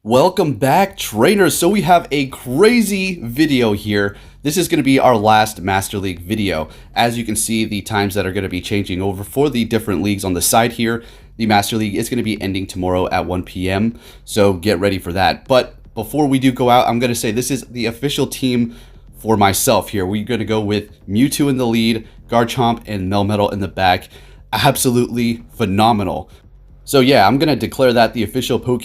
Welcome back, trainers. So we have a crazy video here. This is going to be our last Master League video. As you can see, the times that are going to be changing over for the different leagues on the side here. The Master League is going to be ending tomorrow at 1 p.m. So get ready for that. But before we do go out, I'm going to say this is the official team for myself here. We're going to go with Mewtwo in the lead, Garchomp and Melmetal in the back. Absolutely phenomenal. So yeah, I'm going to declare that the official Poke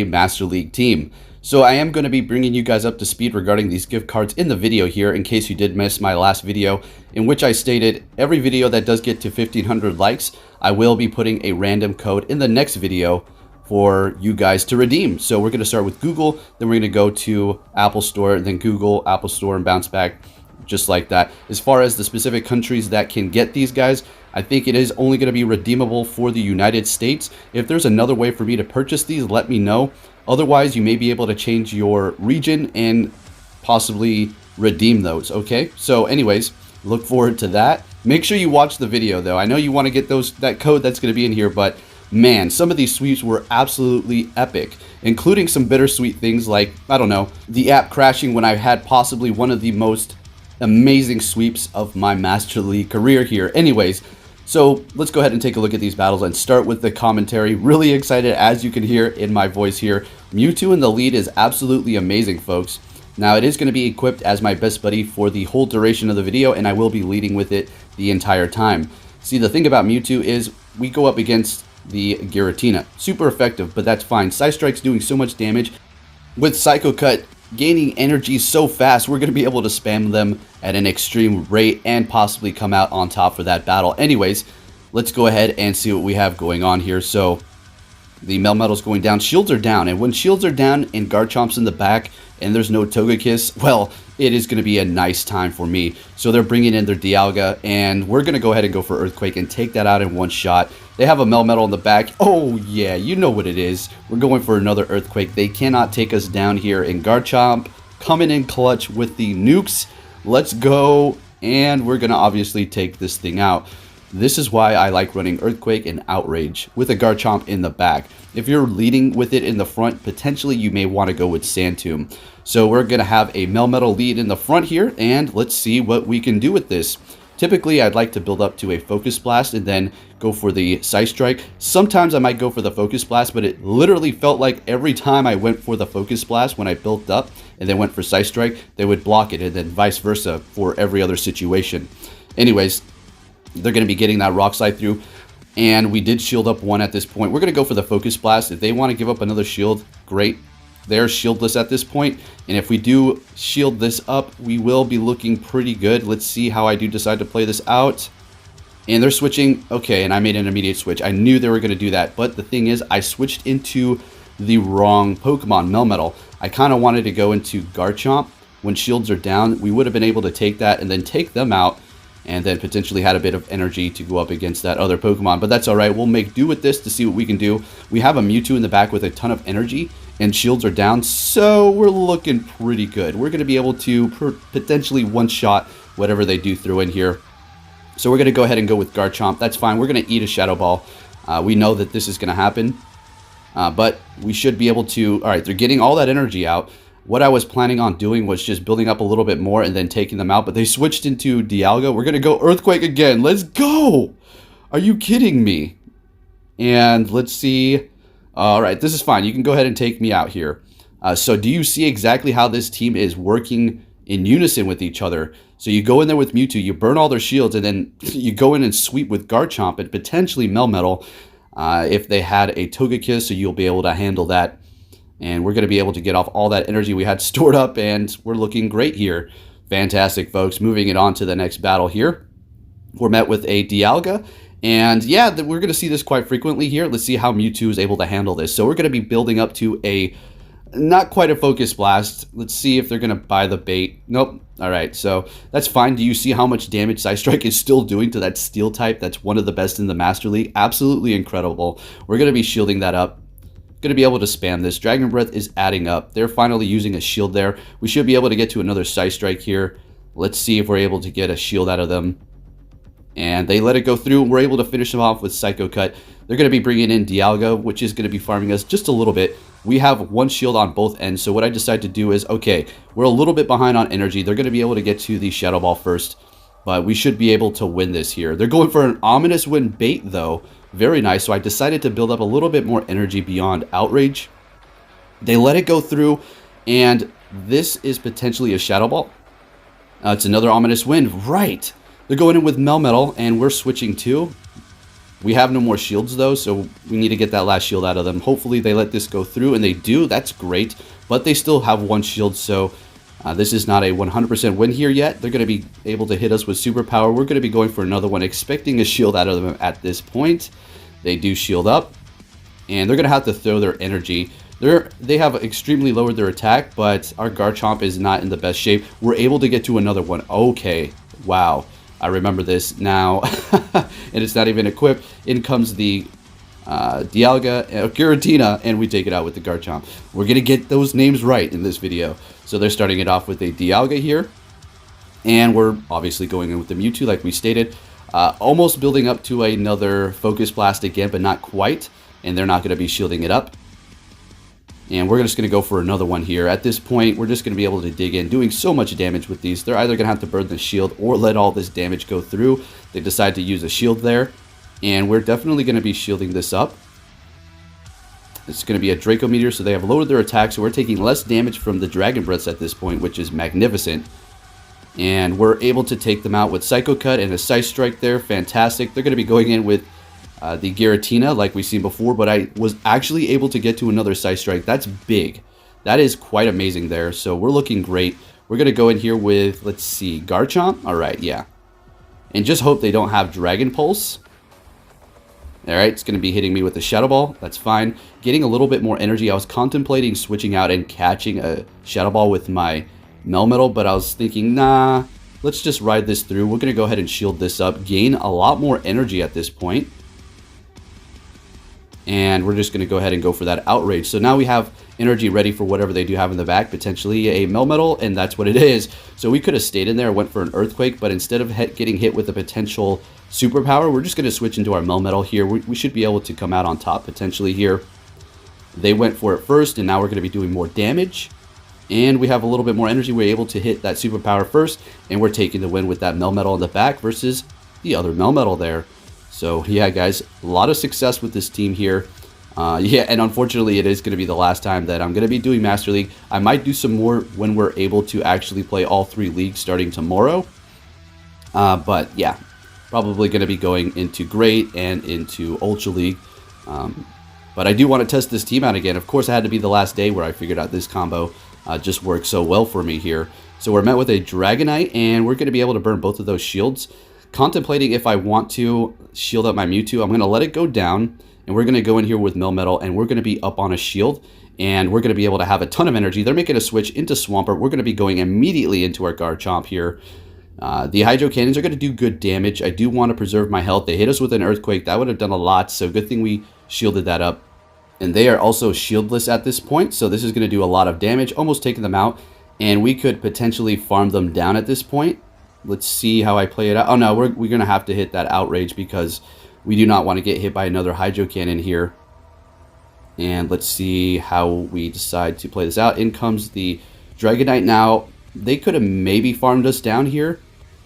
Master League team. So I am going to be bringing you guys up to speed regarding these gift cards in the video here, in case you did miss my last video, in which I stated every video that does get to 1,500 likes, I will be putting a random code in the next video for you guys to redeem. So we're going to start with Google, then we're going to go to Apple Store, then Google, Apple Store, and bounce back just like that. As far as the specific countries that can get these guys, I think it is only going to be redeemable for the United States. If there's another way for me to purchase these, let me know. Otherwise, you may be able to change your region and possibly redeem those, okay? So anyways, look forward to that. Make sure you watch the video though. I know you want to get that code that's going to be in here, but man, some of these sweeps were absolutely epic, including some bittersweet things like, I don't know, the app crashing when I had possibly one of the most amazing sweeps of my Master League career here. Anyways, so let's go ahead and take a look at these battles and start with the commentary. Really excited, as you can hear in my voice here. Mewtwo in the lead is absolutely amazing, folks. Now, it is going to be equipped as my best buddy for the whole duration of the video, and I will be leading with it the entire time. See, the thing about Mewtwo is we go up against the Giratina. Super effective, but that's fine. Psystrike's doing so much damage. With Psycho Cut gaining energy so fast, we're going to be able to spam them at an extreme rate and possibly come out on top for that battle. Anyways, let's go ahead and see what we have going on here. So the Melmetal's going down, shields are down, and when shields are down and Garchomp's in the back and there's no Togekiss, well, it is going to be a nice time for me. So they're bringing in their Dialga, and we're going to go ahead and go for Earthquake and take that out in one shot. They have a Melmetal in the back. Oh yeah, you know what it is. We're going for another Earthquake. They cannot take us down here. And Garchomp coming in clutch with the nukes. Let's go, and we're going to obviously take this thing out. This is why I like running Earthquake and Outrage with a Garchomp in the back. If you're leading with it in the front, potentially you may want to go with Sand Tomb. So we're going to have a Melmetal lead in the front here, and let's see what we can do with this. Typically, I'd like to build up to a Focus Blast and then go for the Psystrike. Sometimes I might go for the Focus Blast, but it literally felt like every time I went for the Focus Blast when I built up and then went for Psystrike, they would block it, and then vice versa for every other situation. Anyways, they're going to be getting that Rock Slide through, and we did shield up one at this point. We're going to go for the Focus Blast. If they want to give up another shield, great. They're shieldless at this point, and if we do shield this up, we will be looking pretty good. Let's see how I do decide to play this out. And they're switching. Okay, and I made an immediate switch. I knew they were going to do that, but the thing is, I switched into the wrong Pokemon, Melmetal. I kind of wanted to go into Garchomp. When shields are down, we would have been able to take that and then take them out, and then potentially had a bit of energy to go up against that other Pokemon. But that's all right. We'll make do with this to see what we can do. We have a Mewtwo in the back with a ton of energy, and shields are down, so we're looking pretty good. We're going to be able to potentially one-shot whatever they do throw in here. So we're going to go ahead and go with Garchomp. That's fine. We're going to eat a Shadow Ball. We know that this is going to happen, but we should be able to... All right, they're getting all that energy out. What I was planning on doing was just building up a little bit more and then taking them out, but they switched into Dialga. We're going to go Earthquake again. Let's go! Are you kidding me? And let's see... All right, this is fine. You can go ahead and take me out here. So do you see exactly how this team is working in unison with each other? So you go in there with Mewtwo, you burn all their shields, and then you go in and sweep with Garchomp and potentially Melmetal if they had a Togekiss, so you'll be able to handle that. And we're going to be able to get off all that energy we had stored up, and we're looking great here. Fantastic, folks. Moving it on to the next battle here. We're met with a Dialga. And yeah, we're going to see this quite frequently here. Let's see how Mewtwo is able to handle this. So we're going to be building up to a, not quite a Focus Blast. Let's see if they're going to buy the bait. Nope. All right, so that's fine. Do you see how much damage Psystrike is still doing to that Steel type? That's one of the best in the Master League. Absolutely incredible. We're going to be shielding that up. Going to be able to spam this. Dragon Breath is adding up. They're finally using a shield there. We should be able to get to another Psystrike here. Let's see if we're able to get a shield out of them. And they let it go through. We're able to finish them off with Psycho Cut. They're going to be bringing in Dialga, which is going to be farming us just a little bit. We have one shield on both ends, so what I decided to do is, okay, we're a little bit behind on energy. They're going to be able to get to the Shadow Ball first, but we should be able to win this here. They're going for an Ominous Wind bait, though. Very nice. So I decided to build up a little bit more energy beyond Outrage. They let it go through, and this is potentially a Shadow Ball. It's another Ominous Wind. Right. They're going in with Melmetal, and we're switching too. We have no more shields, though, so we need to get that last shield out of them. Hopefully they let this go through, and they do. That's great. But they still have one shield, so this is not a 100% win here yet. They're going to be able to hit us with Superpower. We're going to be going for another one, expecting a shield out of them at this point. They do shield up, and they're going to have to throw their energy. They have extremely lowered their attack, but our Garchomp is not in the best shape. We're able to get to another one. Okay, wow. I remember this now, and it's not even equipped. In comes the Dialga, Giratina, and we take it out with the Garchomp. We're going to get those names right in this video. So they're starting it off with a Dialga here, and we're obviously going in with the Mewtwo like we stated. Almost building up to another Focus Blast again, but not quite, and they're not going to be shielding it up. And we're just going to go for another one here. At this point, we're just going to be able to dig in, doing so much damage with these. They're either going to have to burn the shield or let all this damage go through. They decide to use a shield there, and we're definitely going to be shielding this up. It's going to be a Draco Meteor, so they have lowered their attack, so we're taking less damage from the Dragon Breaths at this point, which is magnificent. And we're able to take them out with Psycho Cut and a Scythe Strike there. Fantastic. They're going to be going in with the Giratina, like we've seen before, but I was actually able to get to another Scythe Strike. That's big. That is quite amazing there. So we're looking great. We're going to go in here with, let's see, Garchomp. All right, yeah. And just hope they don't have Dragon Pulse. All right, it's going to be hitting me with the Shadow Ball. That's fine. Getting a little bit more energy. I was contemplating switching out and catching a Shadow Ball with my Melmetal, but I was thinking, nah, let's just ride this through. We're going to go ahead and shield this up. Gain a lot more energy at this point. And we're just going to go ahead and go for that Outrage. So now we have energy ready for whatever they do have in the back, potentially a Melmetal, and that's what it is. So we could have stayed in there, went for an Earthquake, but instead of getting hit with a potential Superpower, we're just going to switch into our Melmetal here. We should be able to come out on top potentially here. They went for it first, and now we're going to be doing more damage. And we have a little bit more energy. We're able to hit that Superpower first, and we're taking the win with that Melmetal in the back versus the other Melmetal there. So, yeah, guys, a lot of success with this team here. Yeah, and unfortunately, it is going to be the last time that I'm going to be doing Master League. I might do some more when we're able to actually play all 3 leagues starting tomorrow. But, yeah, probably going to be going into Great and into Ultra League. But I do want to test this team out again. Of course, it had to be the last day where I figured out this combo just worked so well for me here. So we're met with a Dragonite, and we're going to be able to burn both of those shields. Contemplating if I want to shield up my Mewtwo, I'm going to let it go down, and we're going to go in here with Melmetal, and we're going to be up on a shield, and we're going to be able to have a ton of energy. They're making a switch into Swampert. We're going to be going immediately into our Garchomp here. The Hydro Cannons are going to do good damage. I do want to preserve my health. They hit us with an Earthquake. That would have done a lot, so good thing we shielded that up. And they are also shieldless at this point, so this is going to do a lot of damage, almost taking them out, and we could potentially farm them down at this point. Let's see how I play it out. Oh, no, we're going to have to hit that Outrage because we do not want to get hit by another Hydro Cannon here. And let's see how we decide to play this out. In comes the Dragonite. Now, they could have maybe farmed us down here.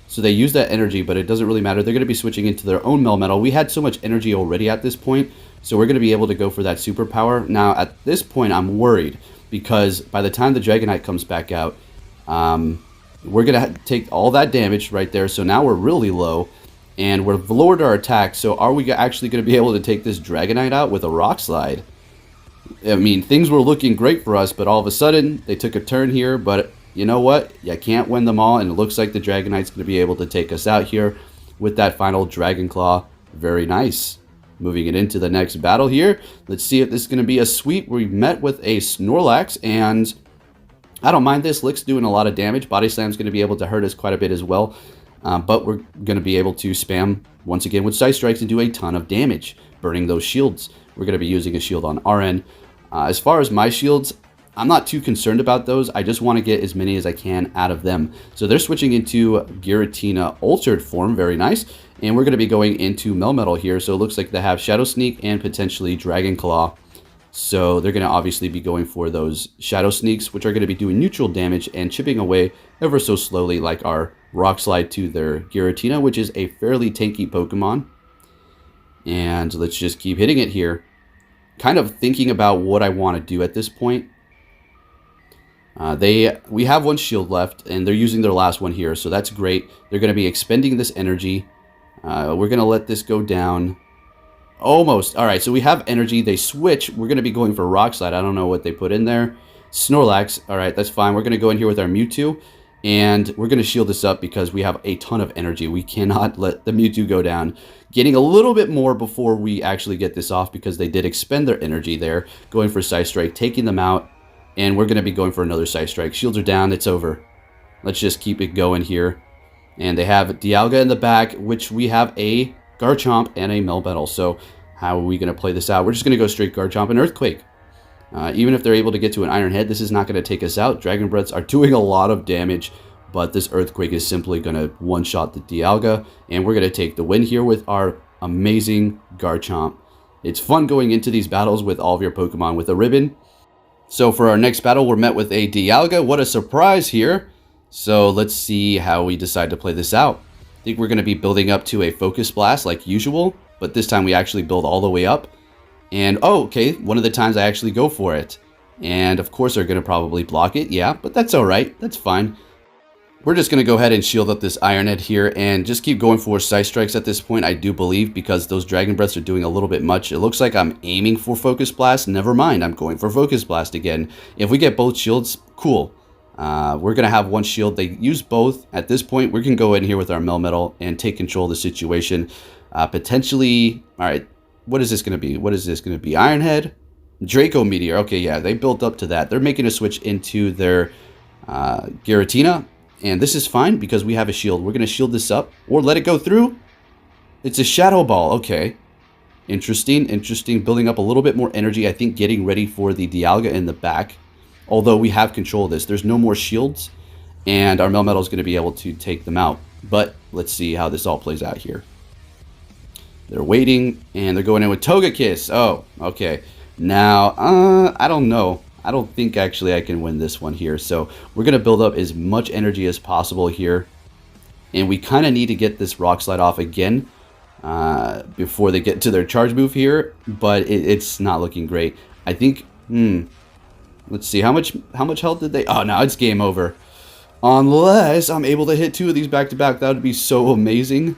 So they use that energy, but it doesn't really matter. They're going to be switching into their own Melmetal. We had so much energy already at this point, so we're going to be able to go for that Superpower. Now, at this point, I'm worried because by the time the Dragonite comes back out, we're going to take all that damage right there. So now we're really low, and we've lowered our attack. So are we actually going to be able to take this Dragonite out with a Rock Slide? I mean, things were looking great for us, but all of a sudden, they took a turn here. But you know what? You can't win them all, and it looks like the Dragonite's going to be able to take us out here with that final Dragon Claw. Very nice. Moving it into the next battle here. Let's see if this is going to be a sweep. We met with a Snorlax, and I don't mind this. Lick's doing a lot of damage. Body Slam's going to be able to hurt us quite a bit as well. But we're going to be able to spam once again with Scythe Strikes and do a ton of damage, burning those shields. We're going to be using a shield on our end. As far as my shields, I'm not too concerned about those. I just want to get as many as I can out of them. So they're switching into Giratina altered form. Very nice. And we're going to be going into Melmetal here. So it looks like they have Shadow Sneak and potentially Dragon Claw. So they're going to obviously be going for those Shadow Sneaks, which are going to be doing neutral damage and chipping away ever so slowly, like our Rock Slide to their Giratina, which is a fairly tanky Pokemon. And let's just keep hitting it here. Kind of thinking about what I want to do at this point. We have one shield left, and they're using their last one here, so that's great. They're going to be expending this energy. We're going to let this go down. Almost. All right, so we have energy. They switch. We're going to be going for Rock Slide. I don't know what they put in there. Snorlax. All right, that's fine. We're going to go in here with our Mewtwo, and we're going to shield this up because we have a ton of energy. We cannot let the Mewtwo go down. Getting a little bit more before we actually get this off because they did expend their energy there. Going for Side Strike, taking them out, and we're going to be going for another Side Strike. Shields are down. It's over. Let's just keep it going here. And they have Dialga in the back, which we have a Garchomp and a Melmetal. So how are we going to play this out? We're just going to go straight Garchomp and Earthquake. Even if they're able to get to an Iron Head, this is not going to take us out. Dragon Breaths are doing a lot of damage, but this Earthquake is simply going to one-shot the Dialga, and we're going to take the win here with our amazing Garchomp. It's fun going into these battles with all of your Pokemon with a ribbon. So for our next battle, we're met with a Dialga. What a surprise here. So let's see how we decide to play this out. I think we're going to be building up to a Focus Blast like usual, but this time we actually build all the way up. And, oh, okay, one of the times I actually go for it. And, of course, they're going to probably block it, yeah, but that's all right. That's fine. We're just going to go ahead and shield up this Iron Head here and just keep going for Side Strikes at this point, I do believe, because those Dragon Breaths are doing a little bit much. It looks like I'm aiming for Focus Blast. Never mind, I'm going for Focus Blast again. If we get both shields, cool. We're going to have one shield. They use both. At this point, we can go in here with our Melmetal and take control of the situation. Potentially, all right, what is this going to be? What is this going to be? Iron Head? Draco Meteor. Okay, yeah, they built up to that. They're making a switch into their Giratina. And this is fine because we have a shield. We're going to shield this up or let it go through. It's a Shadow Ball. Okay. Interesting. Interesting. Building up a little bit more energy. I think getting ready for the Dialga in the back. Although we have control of this. There's no more shields. And our Melmetal is going to be able to take them out. But let's see how this all plays out here. They're waiting. And they're going in with Togekiss. Oh, okay. Now, I don't know. I don't think actually I can win this one here. So we're going to build up as much energy as possible here. And we kind of need to get this Rock Slide off again before they get to their charge move here. But it's not looking great. I think, let's see. How much health did they? Oh, no, it's game over. Unless I'm able to hit two of these back to back. That would be so amazing.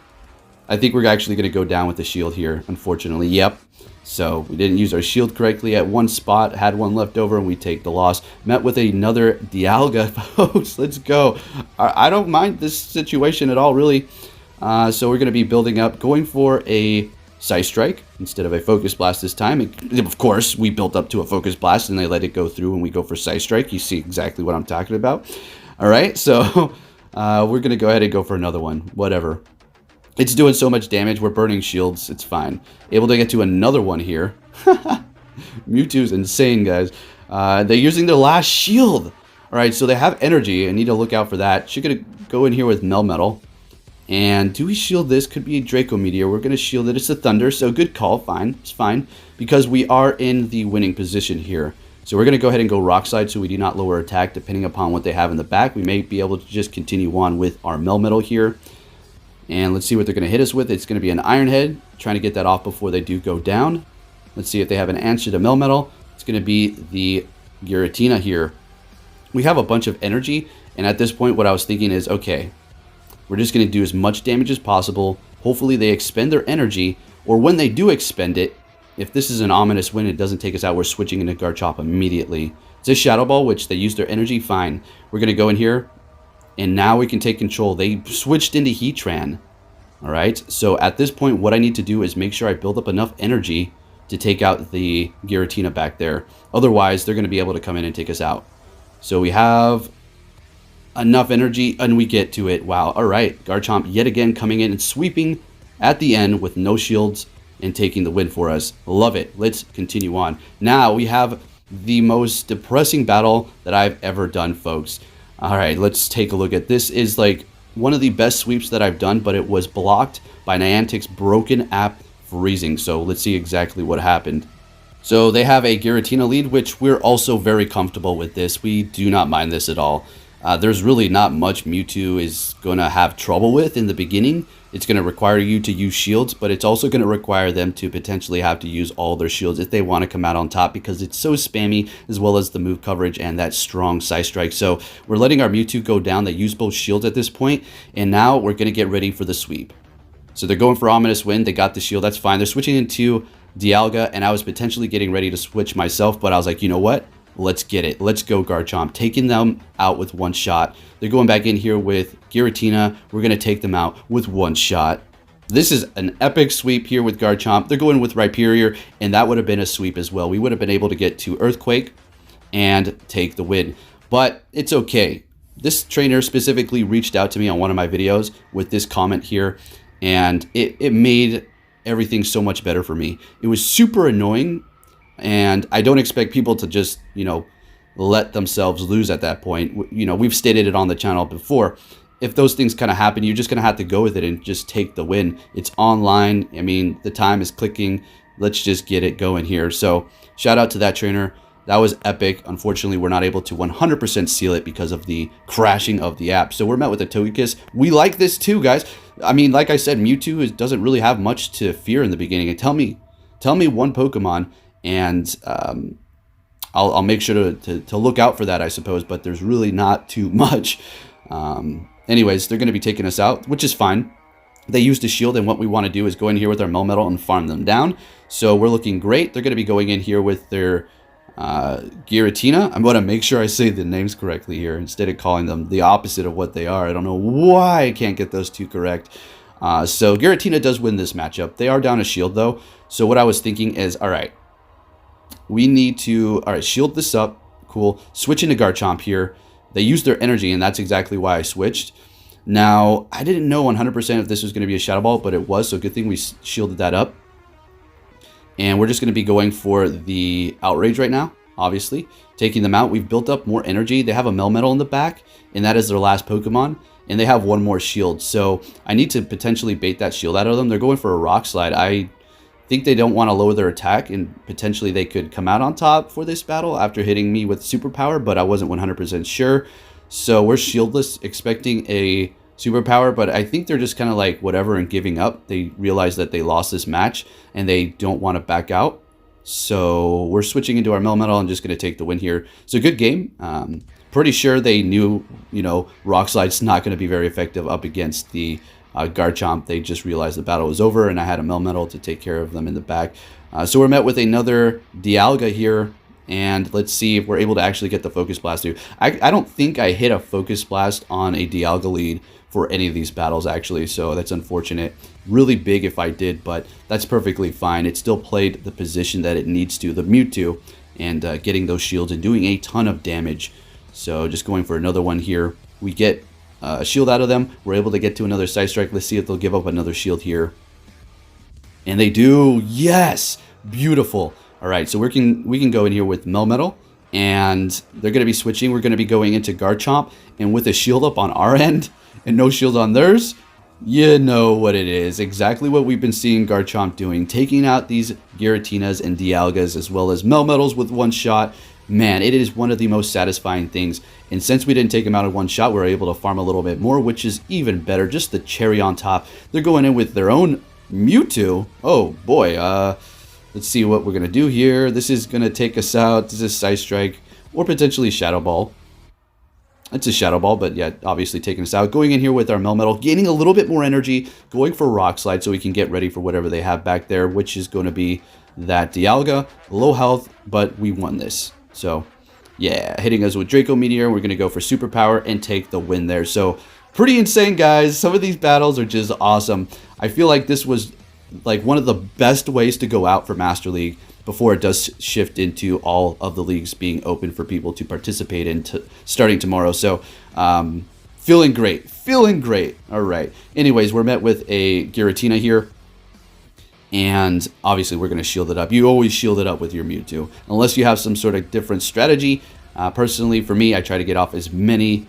I think we're actually going to go down with the shield here, unfortunately. Yep. So we didn't use our shield correctly at one spot, had one left over, and we take the loss. Met with another Dialga, folks. Let's go. I don't mind this situation at all, really. So we're going to be building up, going for a Side Strike instead of a Focus Blast this time. Of course, we built up to a Focus Blast, and they let it go through, and we go for Side Strike. You see exactly what I'm talking about. All right, so we're going to go ahead and go for another one. Whatever. It's doing so much damage. We're burning shields. It's fine. Able to get to another one here. Mewtwo's insane, guys. They're using their last shield. All right, so they have energy. I need to look out for that. She's going to go in here with Melmetal. And do we shield this? Could be a Draco Meteor. We're going to shield it. It's a Thunder, so good call. Fine. It's fine. Because we are in the winning position here. So we're going to go ahead and go Rock Slide so we do not lower attack depending upon what they have in the back. We may be able to just continue on with our Melmetal here. And let's see what they're going to hit us with. It's going to be an Iron Head. Trying to get that off before they do go down. Let's see if they have an answer to Melmetal. It's going to be the Giratina here. We have a bunch of energy. And at this point, what I was thinking is, okay, we're just going to do as much damage as possible. Hopefully they expend their energy. Or when they do expend it, if this is an ominous win, it doesn't take us out, we're switching into Garchomp immediately. It's a Shadow Ball, which they use their energy. Fine. We're going to go in here. And now we can take control. They switched into Heatran. All right. So at this point, what I need to do is make sure I build up enough energy to take out the Giratina back there. Otherwise, they're going to be able to come in and take us out. So we have enough energy and we get to it. Wow. All right. Garchomp yet again coming in and sweeping at the end with no shields and taking the win for us. Love it. Let's continue on. Now we have the most depressing battle that I've ever done, folks. All right, let's take a look at this. Is like one of the best sweeps that I've done, but it was blocked by Niantic's broken app freezing. So let's see exactly what happened. So they have a Giratina lead, which we're also very comfortable with this. We do not mind this at all. There's really not much Mewtwo is going to have trouble with in the beginning. It's going to require you to use shields, but it's also going to require them to potentially have to use all their shields if they want to come out on top, because it's so spammy, as well as the move coverage and that strong side strike. So we're letting our Mewtwo go down. They use both shields at this point, and now we're going to get ready for the sweep. So they're going for Ominous Wind. They got the shield. That's fine. They're switching into Dialga, and I was potentially getting ready to switch myself, but I was like, you know what? Let's get it. Let's go Garchomp. Taking them out with one shot. They're going back in here with Giratina. We're going to take them out with one shot. This is an epic sweep here with Garchomp. They're going with Rhyperior, and that would have been a sweep as well. We would have been able to get to Earthquake and take the win. But it's okay. This trainer specifically reached out to me on one of my videos with this comment here, and it made everything so much better for me. It was super annoying, and I don't expect people to just, let themselves lose at that point. We've stated it on the channel before. If those things kind of happen, you're just going to have to go with it and just take the win. It's online. I mean, the time is clicking. Let's just get it going here. So shout out to that trainer. That was epic. Unfortunately, we're not able to 100% seal it because of the crashing of the app. So we're met with a Togekiss. We like this too, guys. I mean, like I said, Mewtwo doesn't really have much to fear in the beginning. And tell me one Pokemon, and I'll make sure to look out for that, I suppose. But there's really not too much. Anyways, they're going to be taking us out, which is fine. They used a shield, and what we want to do is go in here with our Melmetal and farm them down. So we're looking great. They're going to be going in here with their Giratina. I'm going to make sure I say the names correctly here instead of calling them the opposite of what they are. I don't know why I can't get those two correct. So Giratina does win this matchup. They are down a shield, though. So what I was thinking is, all right, we need to, shield this up. Cool. Switch into Garchomp here. They used their energy, and that's exactly why I switched. Now, I didn't know 100% if this was going to be a Shadow Ball, but it was, so good thing we shielded that up. And we're just going to be going for the Outrage right now, obviously. Taking them out. We've built up more energy. They have a Melmetal in the back, and that is their last Pokemon. And they have one more shield, so I need to potentially bait that shield out of them. They're going for a Rock Slide. I think they don't want to lower their attack, and potentially they could come out on top for this battle after hitting me with Superpower, but I wasn't 100% sure. So we're shieldless, expecting a Superpower, but I think they're just kind of like whatever and giving up. They realize that they lost this match, and they don't want to back out. So we're switching into our Melmetal and just going to take the win here. So good game. Pretty sure they knew, Rock Slide's not going to be very effective up against the Garchomp. They just realized the battle was over, and I had a Melmetal to take care of them in the back. So we're met with another Dialga here, and let's see if we're able to actually get the Focus Blast through. I don't think I hit a Focus Blast on a Dialga lead for any of these battles, actually, so that's unfortunate. Really big if I did, but that's perfectly fine. It still played the position that it needs to, the Mewtwo, and getting those shields and doing a ton of damage. So just going for another one here. We get a shield out of them. We're able to get to another Side Strike. Let's see if they'll give up another shield here. And they do. Yes! Beautiful. All right, so we can go in here with Melmetal, and they're going to be switching. We're going to be going into Garchomp, and with a shield up on our end and no shield on theirs, you know what it is. Exactly what we've been seeing Garchomp doing, taking out these Giratinas and Dialgas as well as Melmetals with one shot. Man, it is one of the most satisfying things. And since we didn't take them out in one shot, we were able to farm a little bit more, which is even better. Just the cherry on top. They're going in with their own Mewtwo. Oh, boy. Let's see what we're going to do here. This is going to take us out. This is Side Strike or potentially Shadow Ball. It's a Shadow Ball, but yeah, obviously taking us out. Going in here with our Melmetal, gaining a little bit more energy, going for Rock Slide so we can get ready for whatever they have back there, which is going to be that Dialga. Low health, but we won this. So, yeah, hitting us with Draco Meteor. We're going to go for Superpower and take the win there. So, pretty insane, guys. Some of these battles are just awesome. I feel like this was like one of the best ways to go out for Master League before it does shift into all of the leagues being open for people to participate in starting tomorrow. So, feeling great. Feeling great. All right. Anyways, we're met with a Giratina here. And obviously we're going to shield it up. You always shield it up with your Mewtwo, unless you have some sort of different strategy. Personally, for me, I try to get off as many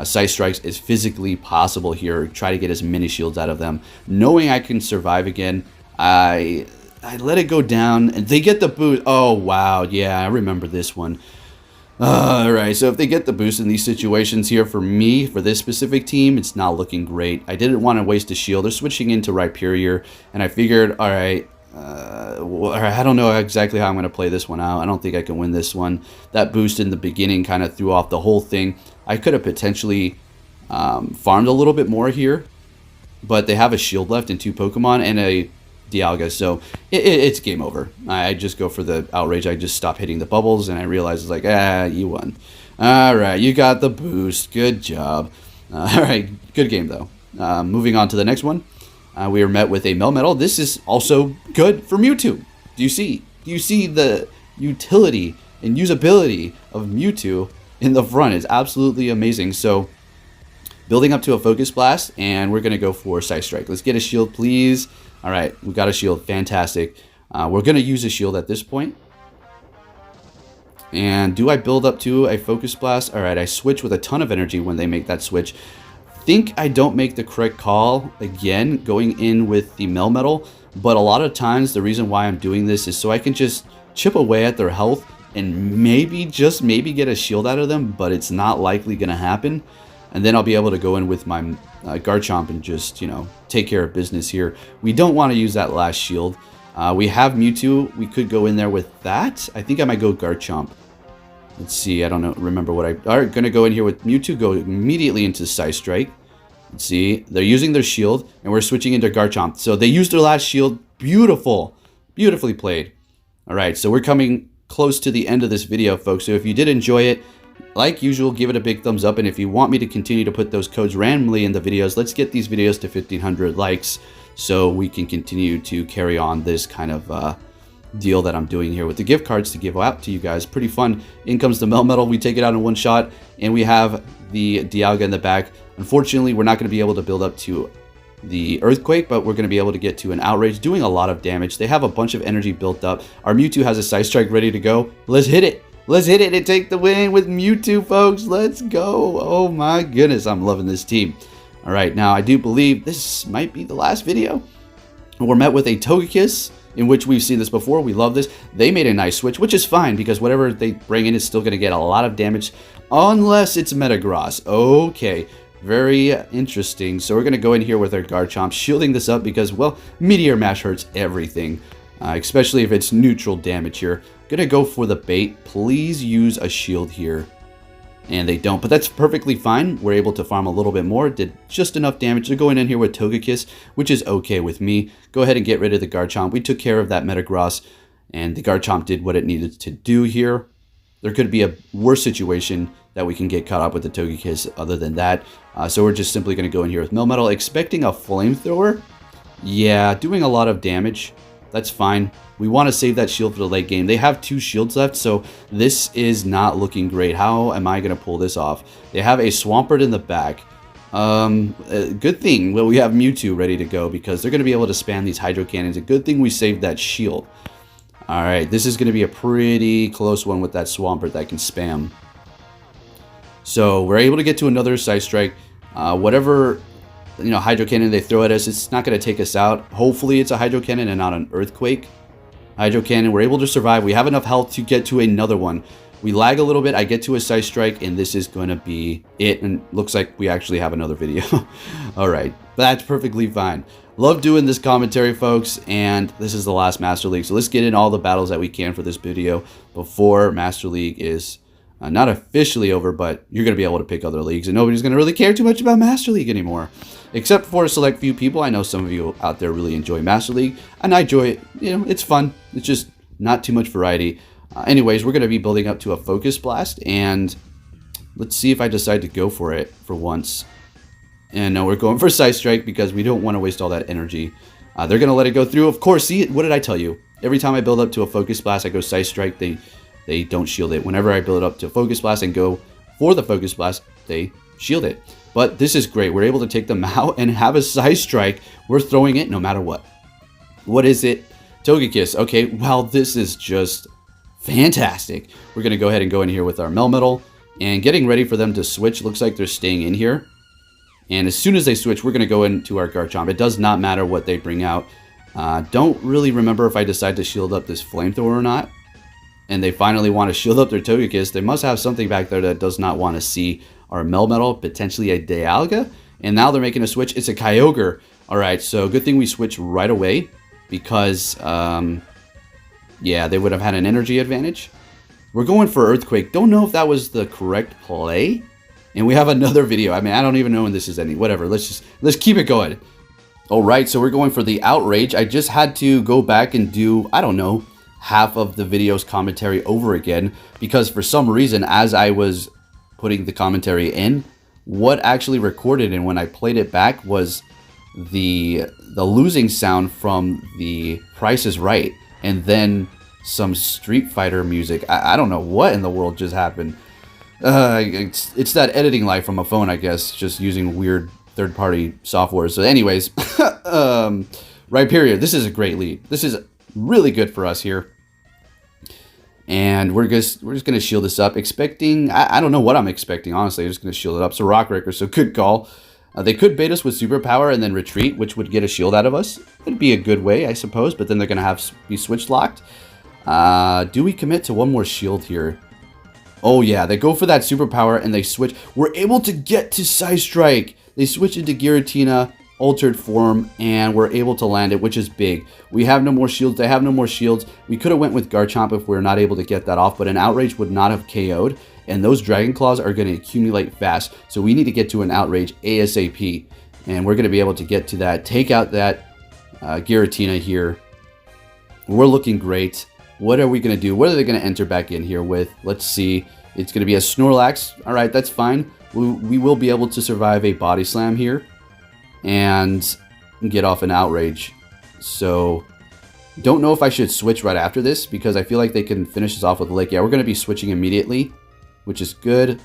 Side Strikes as physically possible here. Try to get as many shields out of them. Knowing I can survive again, I let it go down, and they get the boost. Oh, wow. Yeah, I remember this one. Alright, so if they get the boost in these situations here, for me, for this specific team, it's not looking great. I didn't want to waste a shield. They're switching into Rhyperior, and I figured, alright, I don't know exactly how I'm going to play this one out. I don't think I can win this one. That boost in the beginning kind of threw off the whole thing. I could have potentially farmed a little bit more here, but they have a shield left and 2 Pokemon and a Dialga, so it's game over. I just go for the outrage. I just stop hitting the bubbles, and I realize it's like, you won. Alright, you got the boost. Good job. Alright, good game, though. Moving on to the next one. We are met with a Melmetal. This is also good for Mewtwo. Do you see? Do you see the utility and usability of Mewtwo in the front? It's absolutely amazing. So, building up to a Focus Blast, and we're going to go for Side Strike. Let's get a shield, please. All right, we got a shield. Fantastic. We're going to use a shield at this point. And do I build up to a Focus Blast? All right, I switch with a ton of energy when they make that switch. Think I don't make the correct call again going in with the Melmetal, but a lot of times the reason why I'm doing this is so I can just chip away at their health and maybe, just maybe, get a shield out of them, but it's not likely going to happen. And then I'll be able to go in with my Garchomp and just, you know, take care of business here. We don't want to use that last shield. We have Mewtwo. We could go in there with that. I think I might go Garchomp. Let's see. I don't know. Remember what I... All right, going to go in here with Mewtwo. Go immediately into Side Strike. Let's see. They're using their shield, and we're switching into Garchomp. So they used their last shield. Beautiful. Beautifully played. All right, so we're coming close to the end of this video, folks. So if you did enjoy it, like usual, give it a big thumbs up, and if you want me to continue to put those codes randomly in the videos, let's get these videos to 1,500 likes so we can continue to carry on this kind of deal that I'm doing here with the gift cards to give out to you guys. Pretty fun. In comes the Melmetal. We take it out in one shot, and we have the Dialga in the back. Unfortunately, we're not going to be able to build up to the Earthquake, but we're going to be able to get to an Outrage, doing a lot of damage. They have a bunch of energy built up. Our Mewtwo has a Side Strike ready to go. Let's hit it. Let's hit it and take the win with Mewtwo, folks. Let's go. Oh my goodness, I'm loving this team. All right, now I do believe this might be the last video. We're met with a Togekiss, in which we've seen this before. We love this. They made a nice switch, which is fine because whatever they bring in is still going to get a lot of damage unless it's Metagross. Okay, very interesting. So we're going to go in here with our Garchomp, shielding this up because, well, Meteor Mash hurts everything, especially if it's neutral damage here. Gonna go for the bait. Please use a shield here. And they don't, but that's perfectly fine. We're able to farm a little bit more. Did just enough damage. They're going in here with Togekiss, which is okay with me. Go ahead and get rid of the Garchomp. We took care of that Metagross, and the Garchomp did what it needed to do here. There could be a worse situation that we can get caught up with the Togekiss other than that. So we're just simply going to go in here with Melmetal, expecting a Flamethrower. Yeah, doing a lot of damage. That's fine. We want to save that shield for the late game. They have 2 shields left, so this is not looking great. How am I going to pull this off? They have a Swampert in the back. Good thing well, we have Mewtwo ready to go because they're going to be able to spam these Hydro Cannons. A good thing we saved that shield. Alright, this is going to be a pretty close one with that Swampert that can spam. So we're able to get to another Side Strike. Whatever... Hydro Cannon they throw at us, it's not going to take us out. Hopefully it's a Hydro Cannon and not an Earthquake. Hydro Cannon, we're able to survive. We have enough health to get to another one. We lag a little bit. I get to a Side Strike, and this is going to be it. And looks like we actually have another video. All right, that's perfectly fine. Love doing this commentary, folks, and this is the last Master League. So let's get in all the battles that we can for this video before Master League is not officially over, but you're going to be able to pick other leagues, and nobody's going to really care too much about Master League anymore. Except for a select few people. I know some of you out there really enjoy Master League, and I enjoy it. It's fun. It's just not too much variety. Anyways, we're going to be building up to a Focus Blast, and let's see if I decide to go for it for once. And no, we're going for Side Strike because we don't want to waste all that energy. They're going to let it go through. Of course, see, what did I tell you? Every time I build up to a Focus Blast, I go Side Strike. They don't shield it. Whenever I build it up to a Focus Blast and go for the Focus Blast, they shield it. But this is great. We're able to take them out and have a Side Strike. We're throwing it no matter what. What is it? Togekiss. Okay, well, this is just fantastic. We're going to go ahead and go in here with our Melmetal. And getting ready for them to switch. Looks like they're staying in here. And as soon as they switch, we're going to go into our Garchomp. It does not matter what they bring out. Don't really remember if I decide to shield up this Flamethrower or not. And they finally want to shield up their Togekiss. They must have something back there that does not want to see our Melmetal, potentially a Dialga. And now they're making a switch. It's a Kyogre. All right, so good thing we switched right away because, yeah, they would have had an energy advantage. We're going for Earthquake. Don't know if that was the correct play. And we have another video. I mean, I don't even know when this is ending. Whatever. Let's keep it going. All right, so we're going for the Outrage. I just had to go back and do, I don't know, half of the video's commentary over again because for some reason, as I was putting the commentary in, what actually recorded and when I played it back was the losing sound from the Price is Right and then some Street Fighter music. I don't know what in the world just happened. It's that editing life from a phone, I guess, just using weird third-party software. So anyways, Rhyperior, this is a great lead. This is really good for us here. And we're just going to shield this up, expecting, I don't know what I'm expecting, honestly. I'm just going to shield it up. So Rock Wrecker, so good call. They could bait us with Superpower and then retreat, which would get a shield out of us. It'd be a good way, I suppose, but then they're going to be switch locked. Do we commit to one more shield here? Oh yeah, they go for that Superpower and they switch. We're able to get to Psystrike. They switch into Giratina, altered form, and we're able to land it, which is big. We have no more shields. They have no more shields. We could have went with Garchomp if we were not able to get that off, but an Outrage would not have KO'd, and those Dragon Claws are going to accumulate fast, so we need to get to an Outrage ASAP, and we're going to be able to get to that, take out that Giratina here. We're looking great. What are we going to do? What are they going to enter back in here with? Let's see. It's going to be a Snorlax. All right, that's fine. We will be able to survive a Body Slam here and get off an Outrage. So, don't know if I should switch right after this because I feel like they can finish this off with a Lick. Yeah, we're going to be switching immediately, which is good.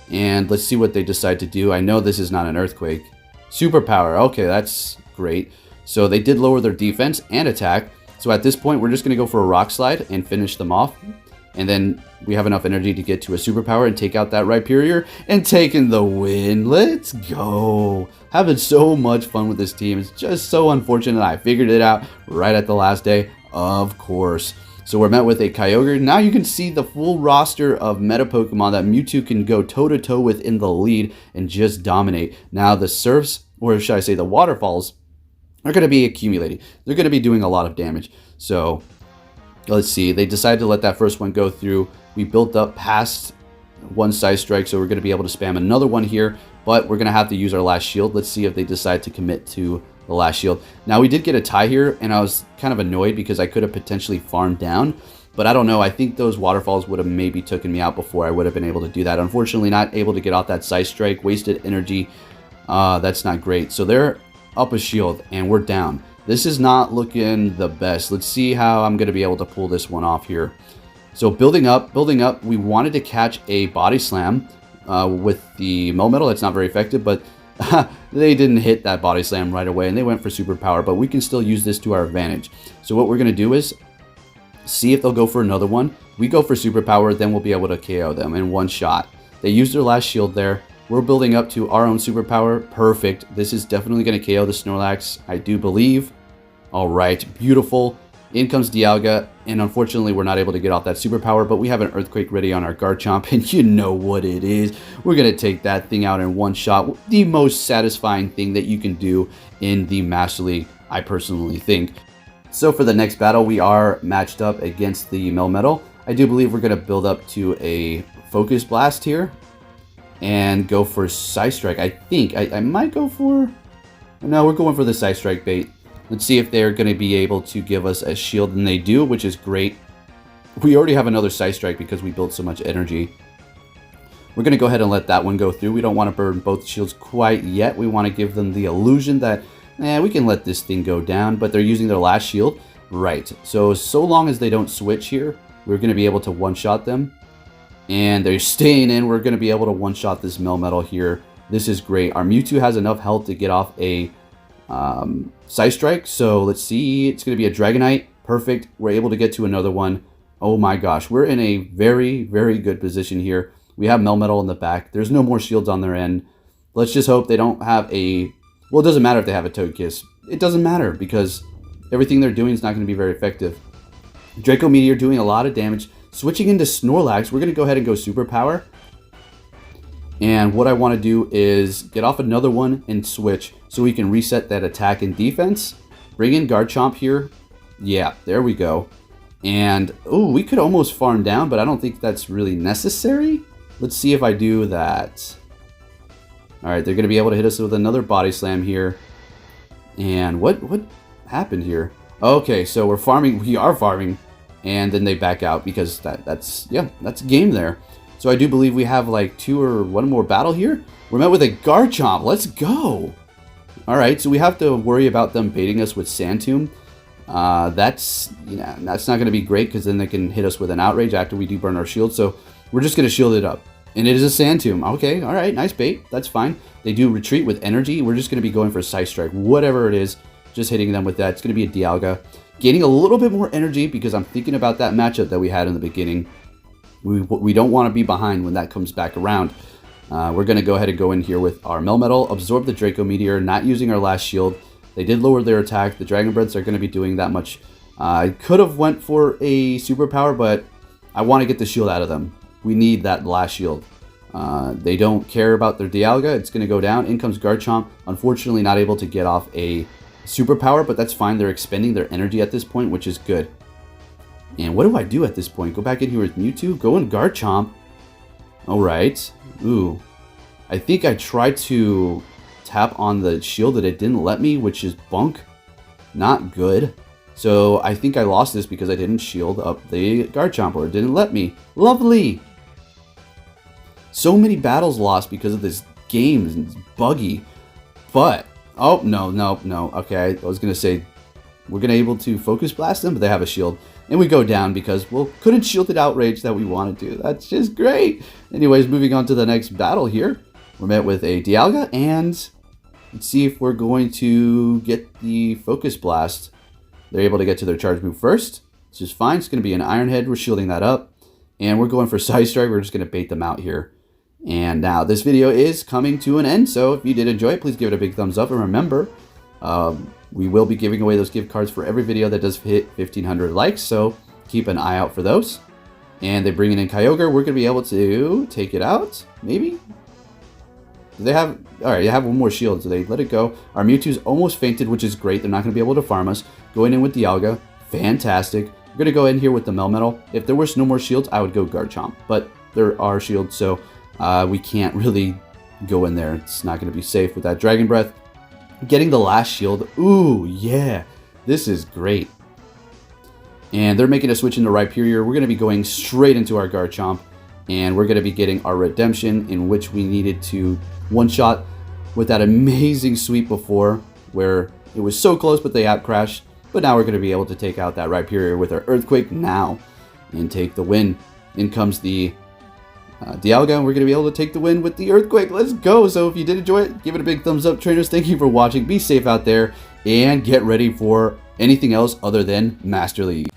And let's see what they decide to do. I know this is not an Earthquake. Superpower. Okay, that's great. So, they did lower their defense and attack. So, at this point, we're just going to go for a Rock Slide and finish them off. And then we have enough energy to get to a Superpower and take out that Rhyperior and taking the win. Let's go. Having so much fun with this team. It's just so unfortunate I figured it out right at the last day, of course. So we're met with a Kyogre. Now you can see the full roster of meta Pokemon that Mewtwo can go toe-to-toe with in the lead and just dominate. Now the Surfs, or should I say the Waterfalls, are going to be accumulating. They're going to be doing a lot of damage. So let's see. They decided to let that first one go through. We built up past one Psystrike, so we're going to be able to spam another one here. But we're going to have to use our last shield. Let's see if they decide to commit to the last shield. Now, we did get a tie here, and I was kind of annoyed because I could have potentially farmed down. But I don't know. I think those Waterfalls would have maybe taken me out before I would have been able to do that. Unfortunately, not able to get off that Psystrike. Wasted energy. That's not great. So they're up a shield, and we're down. This is not looking the best. Let's see how I'm going to be able to pull this one off here. So building up. We wanted to catch a Body Slam with the Melmetal. That's not very effective, but they didn't hit that Body Slam right away, and they went for Superpower, but we can still use this to our advantage. So what we're going to do is see if they'll go for another one. We go for Superpower, then we'll be able to KO them in one shot. They used their last shield there. We're building up to our own Superpower. Perfect. This is definitely going to KO the Snorlax, I do believe. All right, beautiful. In comes Dialga, and unfortunately we're not able to get off that Superpower, but we have an Earthquake ready on our Garchomp, and you know what it is. We're going to take that thing out in one shot. The most satisfying thing that you can do in the Master League, I personally think. So for the next battle, we are matched up against the Melmetal. I do believe we're going to build up to a Focus Blast here and go for Psystrike. I think I might go for... No, we're going for the Psystrike bait. Let's see if they're going to be able to give us a shield, and they do, which is great. We already have another Psystrike because we built so much energy. We're going to go ahead and let that one go through. We don't want to burn both shields quite yet. We want to give them the illusion that, we can let this thing go down, but they're using their last shield. Right. So long as they don't switch here, we're going to be able to one-shot them. And they're staying in. We're going to be able to one-shot this Melmetal here. This is great. Our Mewtwo has enough health to get off a Side Strike. So let's see. It's going to be a Dragonite. Perfect. We're able to get to another one. Oh my gosh. We're in a very, very good position here. We have Melmetal in the back. There's no more shields on their end. Let's just hope they don't have a... Well, it doesn't matter if they have a Togekiss. It doesn't matter because everything they're doing is not going to be very effective. Draco Meteor doing a lot of damage. Switching into Snorlax, we're going to go ahead and go Super Power. And what I want to do is get off another one and switch so we can reset that attack and defense. Bring in Garchomp here. Yeah, there we go. And, oh, we could almost farm down, but I don't think that's really necessary. Let's see if I do that. Alright, they're going to be able to hit us with another Body Slam here. And what happened here? Okay, so we're farming. We are farming. And then they back out because that's a game there. So I do believe we have like one more battle here. We're met with a Garchomp. Let's go. Alright, so we have to worry about them baiting us with Sand Tomb. That's not going to be great because then they can hit us with an Outrage after we do burn our shield. So we're just going to shield it up. And it is a Sand Tomb. Okay, alright, nice bait. That's fine. They do retreat with energy. We're just going to be going for Side Strike. Whatever it is, just hitting them with that. It's going to be a Dialga. Gaining a little bit more energy because I'm thinking about that matchup that we had in the beginning. We don't want to be behind when that comes back around. We're going to go ahead and go in here with our Melmetal. Absorb the Draco Meteor, not using our last shield. They did lower their attack. The Dragon Breaths are going to be doing that much. I could have went for a superpower, but I want to get the shield out of them. We need that last shield. They don't care about their Dialga. It's going to go down. In comes Garchomp. Unfortunately, not able to get off a superpower, but that's fine. They're expending their energy at this point, which is good. And what do I do at this point? Go back in here with Mewtwo? Go in Garchomp. Alright. Ooh. I think I tried to tap on the shield that it didn't let me, which is bunk. Not good. So I think I lost this because I didn't shield up the Garchomp, or it didn't let me. Lovely! So many battles lost because of this game. It's buggy. But, oh, no. Okay, I was going to say, we're going to be able to Focus Blast them, but they have a shield. And we go down because, well, couldn't shielded Outrage that we wanted to. That's just great. Anyways, moving on to the next battle here. We're met with a Dialga, and let's see if we're going to get the Focus Blast. They're able to get to their charge move first, which is fine. It's going to be an Iron Head. We're shielding that up. And we're going for Side Strike. We're just going to bait them out here. And now this video is coming to an end. So if you did enjoy it, please give it a big thumbs up. And remember, we will be giving away those gift cards for every video that does hit 1,500 likes. So keep an eye out for those. And they're bringing in Kyogre. We're going to be able to take it out. Maybe? Do they have... Alright, they have one more shield, so they let it go. Our Mewtwo's almost fainted, which is great. They're not going to be able to farm us. Going in with Dialga. Fantastic. We're going to go in here with the Melmetal. If there was no more shields, I would go Garchomp. But there are shields, so we can't really go in there. It's not going to be safe with that Dragon Breath. Getting the last shield. Ooh, yeah. This is great. And they're making a switch into Rhyperior. We're going to be going straight into our Garchomp. And we're going to be getting our Redemption, in which we needed to one-shot with that amazing sweep before, where it was so close, but they out-crashed. But now we're going to be able to take out that Rhyperior with our Earthquake now and take the win. In comes the Dialga, and we're going to be able to take the win with the Earthquake. Let's go! So if you did enjoy it, give it a big thumbs up. Trainers, thank you for watching. Be safe out there, and get ready for anything else other than Master League.